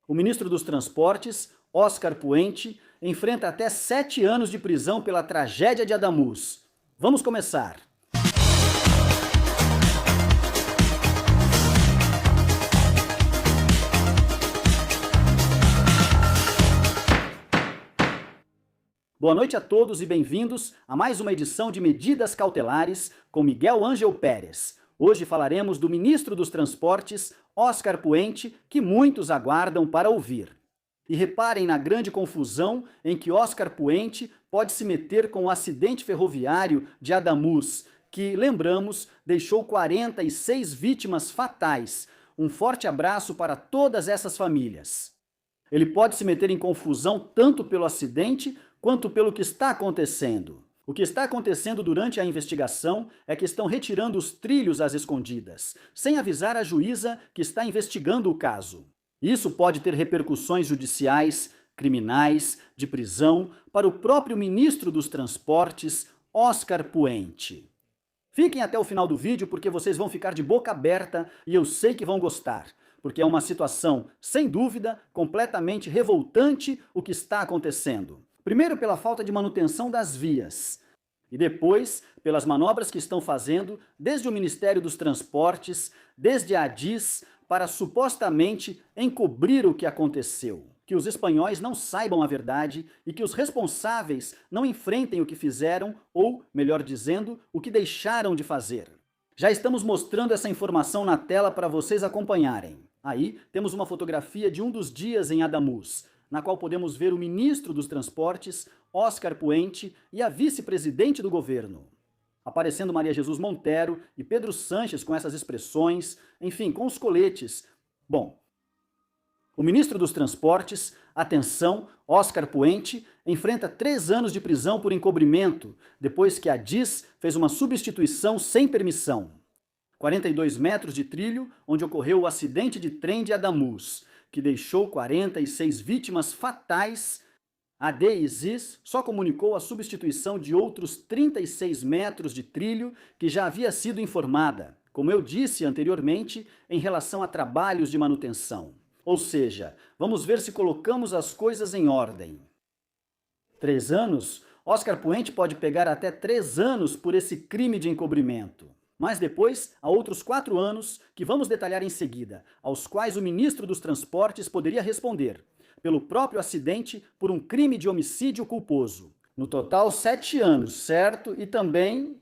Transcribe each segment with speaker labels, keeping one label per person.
Speaker 1: O ministro dos Transportes, Oscar Puente, enfrenta até 7 anos de prisão pela tragédia de Adamus. Vamos começar. Boa noite a todos e bem-vindos a mais uma edição de Medidas Cautelares com Miguel Ângel Pérez. Hoje falaremos do ministro dos Transportes, Oscar Puente, que muitos aguardam para ouvir. E reparem na grande confusão em que Oscar Puente pode se meter com o acidente ferroviário de Adamus, que, lembramos, deixou 46 vítimas fatais. Um forte abraço para todas essas famílias. Ele pode se meter em confusão tanto pelo acidente quanto pelo que está acontecendo. O que está acontecendo durante a investigação é que estão retirando os trilhos às escondidas, sem avisar a juíza que está investigando o caso. Isso pode ter repercussões judiciais, criminais, de prisão, para o próprio ministro dos Transportes, Oscar Puente. Fiquem até o final do vídeo porque vocês vão ficar de boca aberta e eu sei que vão gostar, porque é uma situação, sem dúvida, completamente revoltante o que está acontecendo. Primeiro pela falta de manutenção das vias, e depois pelas manobras que estão fazendo desde o Ministério dos Transportes, desde a ADIS, para supostamente encobrir o que aconteceu. Que os espanhóis não saibam a verdade e que os responsáveis não enfrentem o que fizeram ou, melhor dizendo, o que deixaram de fazer. Já estamos mostrando essa informação na tela para vocês acompanharem. Aí temos uma fotografia de um dos dias em Adamus, na qual podemos ver o ministro dos Transportes, Oscar Puente, e a vice-presidente do governo. Aparecendo Maria Jesus Montero e Pedro Sanches com essas expressões, enfim, com os coletes. Bom, o ministro dos Transportes, atenção, Oscar Puente, enfrenta 3 anos de prisão por encobrimento, depois que a ADIS fez uma substituição sem permissão. 42 metros de trilho, onde ocorreu o acidente de trem de Adamus, que deixou 46 vítimas fatais. A DISIS só comunicou a substituição de outros 36 metros de trilho que já havia sido informada, como eu disse anteriormente, em relação a trabalhos de manutenção. Ou seja, vamos ver se colocamos as coisas em ordem. 3 anos? Oscar Puente pode pegar até 3 anos por esse crime de encobrimento. Mas depois, há outros 4 anos, que vamos detalhar em seguida, aos quais o ministro dos Transportes poderia responder, pelo próprio acidente, por um crime de homicídio culposo. No total, 7 anos, certo? E também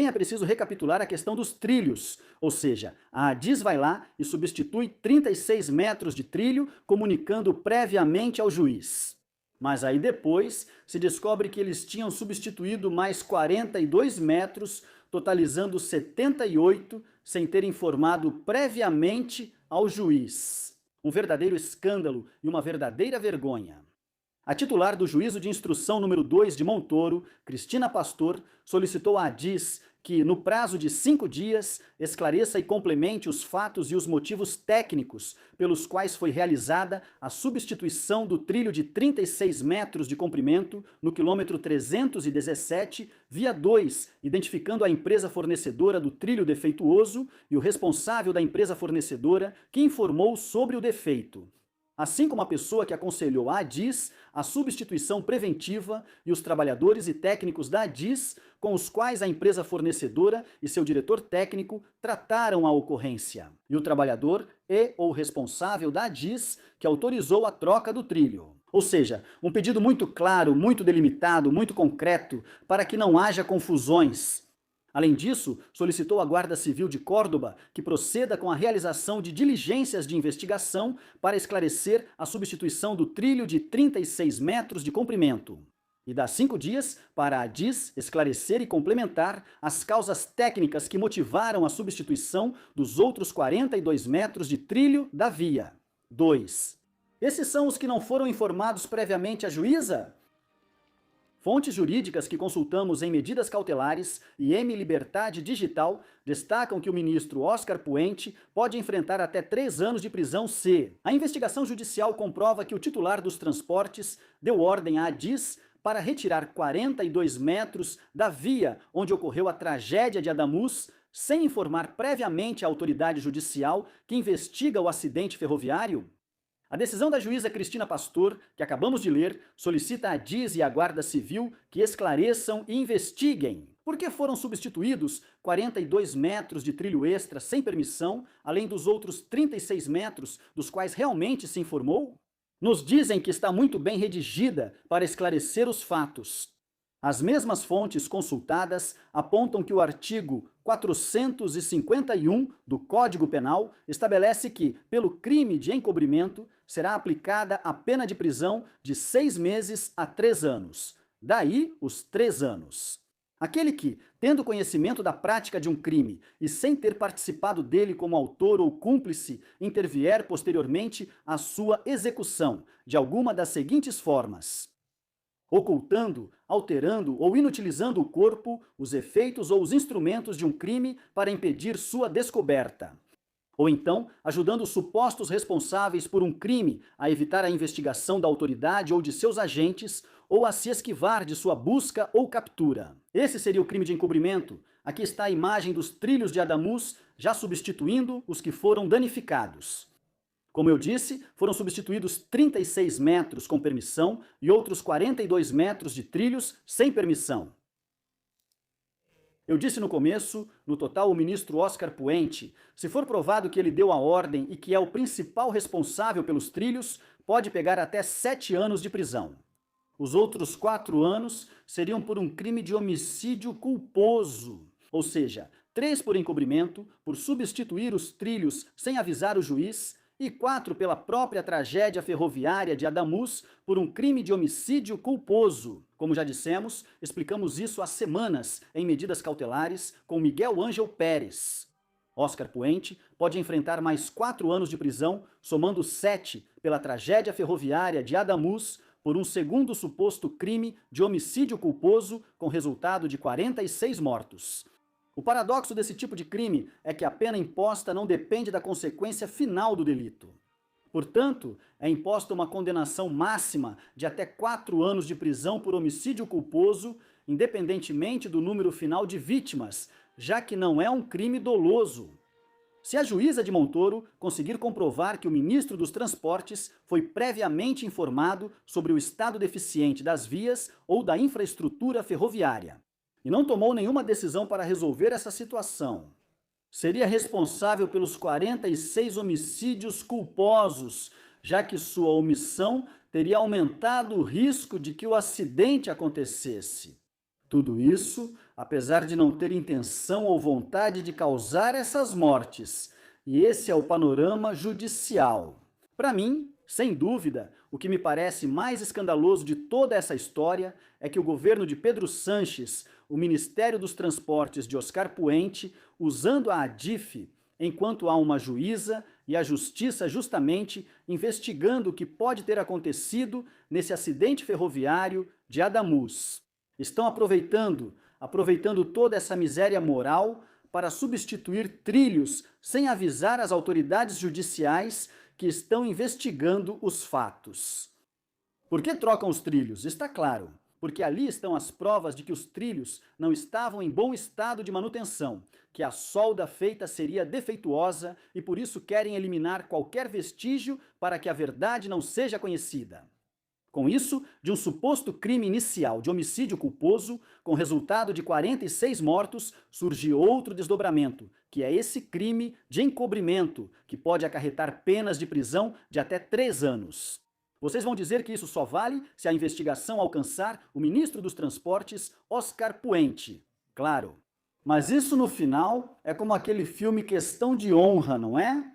Speaker 1: é preciso recapitular a questão dos trilhos, ou seja, a ADIS vai lá e substitui 36 metros de trilho, comunicando previamente ao juiz. Mas aí depois se descobre que eles tinham substituído mais 42 metros, totalizando 78, sem ter informado previamente ao juiz. Um verdadeiro escândalo e uma verdadeira vergonha. A titular do Juízo de Instrução número 2 de Montoro, Cristina Pastor, solicitou à ADIS que, no prazo de 5 dias, esclareça e complemente os fatos e os motivos técnicos pelos quais foi realizada a substituição do trilho de 36 metros de comprimento no quilômetro 317, via 2, identificando a empresa fornecedora do trilho defeituoso e o responsável da empresa fornecedora que informou sobre o defeito, assim como a pessoa que aconselhou a ADIS a substituição preventiva e os trabalhadores e técnicos da ADIS com os quais a empresa fornecedora e seu diretor técnico trataram a ocorrência, e o trabalhador ou responsável da ADIS que autorizou a troca do trilho. Ou seja, um pedido muito claro, muito delimitado, muito concreto, para que não haja confusões. Além disso, solicitou à Guarda Civil de Córdoba que proceda com a realização de diligências de investigação para esclarecer a substituição do trilho de 36 metros de comprimento. E dá 5 dias para a ADIS esclarecer e complementar as causas técnicas que motivaram a substituição dos outros 42 metros de trilho da via. 2. Esses são os que não foram informados previamente à juíza? Fontes jurídicas que consultamos em Medidas Cautelares e M-Liberdade Digital destacam que o ministro Oscar Puente pode enfrentar até 3 anos de prisão se a investigação judicial comprova que o titular dos transportes deu ordem à ADIS para retirar 42 metros da via onde ocorreu a tragédia de Adamus, sem informar previamente a autoridade judicial que investiga o acidente ferroviário? A decisão da juíza Cristina Pastor, que acabamos de ler, solicita à DIS e à Guarda Civil que esclareçam e investiguem por que foram substituídos 42 metros de trilho extra sem permissão, além dos outros 36 metros dos quais realmente se informou. Nos dizem que está muito bem redigida para esclarecer os fatos. As mesmas fontes consultadas apontam que o artigo 451 do Código Penal estabelece que, pelo crime de encobrimento, será aplicada a pena de prisão de 6 meses a 3 anos. Daí os 3 anos. Aquele que, tendo conhecimento da prática de um crime e sem ter participado dele como autor ou cúmplice, intervier posteriormente à sua execução, de alguma das seguintes formas: ocultando, alterando ou inutilizando o corpo, os efeitos ou os instrumentos de um crime para impedir sua descoberta. Ou então, ajudando os supostos responsáveis por um crime a evitar a investigação da autoridade ou de seus agentes, ou a se esquivar de sua busca ou captura. Esse seria o crime de encobrimento. Aqui está a imagem dos trilhos de Adamus, já substituindo os que foram danificados. Como eu disse, foram substituídos 36 metros com permissão e outros 42 metros de trilhos sem permissão. Eu disse no começo, no total, o ministro Oscar Puente, se for provado que ele deu a ordem e que é o principal responsável pelos trilhos, pode pegar até 7 anos de prisão. Os outros 4 anos seriam por um crime de homicídio culposo, ou seja, 3 por encobrimento, por substituir os trilhos sem avisar o juiz, e 4 pela própria tragédia ferroviária de Adamus por um crime de homicídio culposo. Como já dissemos, explicamos isso há semanas em medidas cautelares com Miguel Ângel Pérez. Oscar Puente pode enfrentar mais 4 anos de prisão, somando 7 pela tragédia ferroviária de Adamus por um segundo suposto crime de homicídio culposo com resultado de 46 mortos. O paradoxo desse tipo de crime é que a pena imposta não depende da consequência final do delito. Portanto, é imposta uma condenação máxima de até 4 anos de prisão por homicídio culposo, independentemente do número final de vítimas, já que não é um crime doloso. Se a juíza de Montoro conseguir comprovar que o ministro dos Transportes foi previamente informado sobre o estado deficiente das vias ou da infraestrutura ferroviária, e não tomou nenhuma decisão para resolver essa situação, seria responsável pelos 46 homicídios culposos, já que sua omissão teria aumentado o risco de que o acidente acontecesse. Tudo isso, apesar de não ter intenção ou vontade de causar essas mortes. E esse é o panorama judicial. Para mim, sem dúvida, o que me parece mais escandaloso de toda essa história é que o governo de Pedro Sanches, o Ministério dos Transportes de Oscar Puente, usando a ADIF, enquanto há uma juíza e a justiça justamente investigando o que pode ter acontecido nesse acidente ferroviário de Adamus. Estão aproveitando toda essa miséria moral para substituir trilhos sem avisar as autoridades judiciais que estão investigando os fatos. Por que trocam os trilhos? Está claro, porque ali estão as provas de que os trilhos não estavam em bom estado de manutenção, que a solda feita seria defeituosa e por isso querem eliminar qualquer vestígio para que a verdade não seja conhecida. Com isso, de um suposto crime inicial de homicídio culposo, com resultado de 46 mortos, surge outro desdobramento, que é esse crime de encobrimento, que pode acarretar penas de prisão de até 3 anos. Vocês vão dizer que isso só vale se a investigação alcançar o ministro dos Transportes, Oscar Puente. Claro. Mas isso no final é como aquele filme Questão de Honra, não é?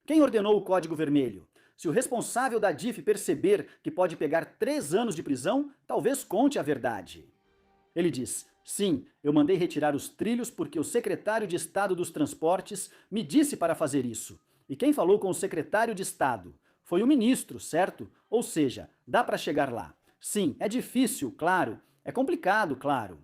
Speaker 1: Quem ordenou o Código Vermelho? Se o responsável da DIF perceber que pode pegar 3 anos de prisão, talvez conte a verdade. Ele diz: sim, eu mandei retirar os trilhos porque o secretário de Estado dos Transportes me disse para fazer isso. E quem falou com o secretário de Estado? Foi o ministro, certo? Ou seja, dá para chegar lá. Sim, é difícil, claro. É complicado, claro.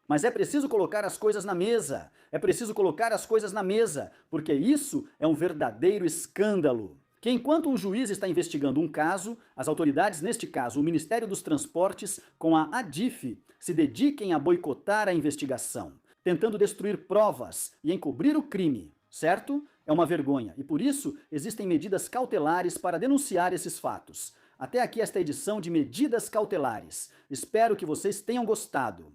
Speaker 1: Mas é preciso colocar as coisas na mesa. É preciso colocar as coisas na mesa, porque isso é um verdadeiro escândalo. Que enquanto um juiz está investigando um caso, as autoridades, neste caso o Ministério dos Transportes, com a ADIF, se dediquem a boicotar a investigação, tentando destruir provas e encobrir o crime, certo? É é uma vergonha e, por isso, existem medidas cautelares para denunciar esses fatos. Até aqui esta edição de Medidas Cautelares. Espero que vocês tenham gostado.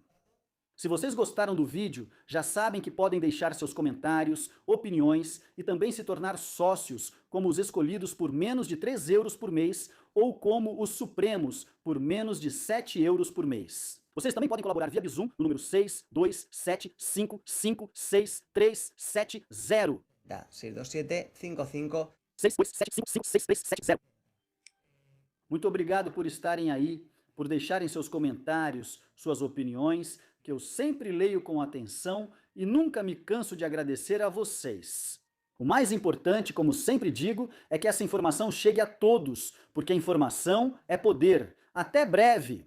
Speaker 1: Se vocês gostaram do vídeo, já sabem que podem deixar seus comentários, opiniões e também se tornar sócios, como os escolhidos por menos de 3 euros por mês ou como os supremos por menos de 7 euros por mês. Vocês também podem colaborar via Bizum no número 627555370.
Speaker 2: Da, 627
Speaker 1: 627555370. Muito obrigado por estarem aí, por deixarem seus comentários, suas opiniões, que eu sempre leio com atenção e nunca me canso de agradecer a vocês. O mais importante, como sempre digo, é que essa informação chegue a todos, porque a informação é poder. Até breve!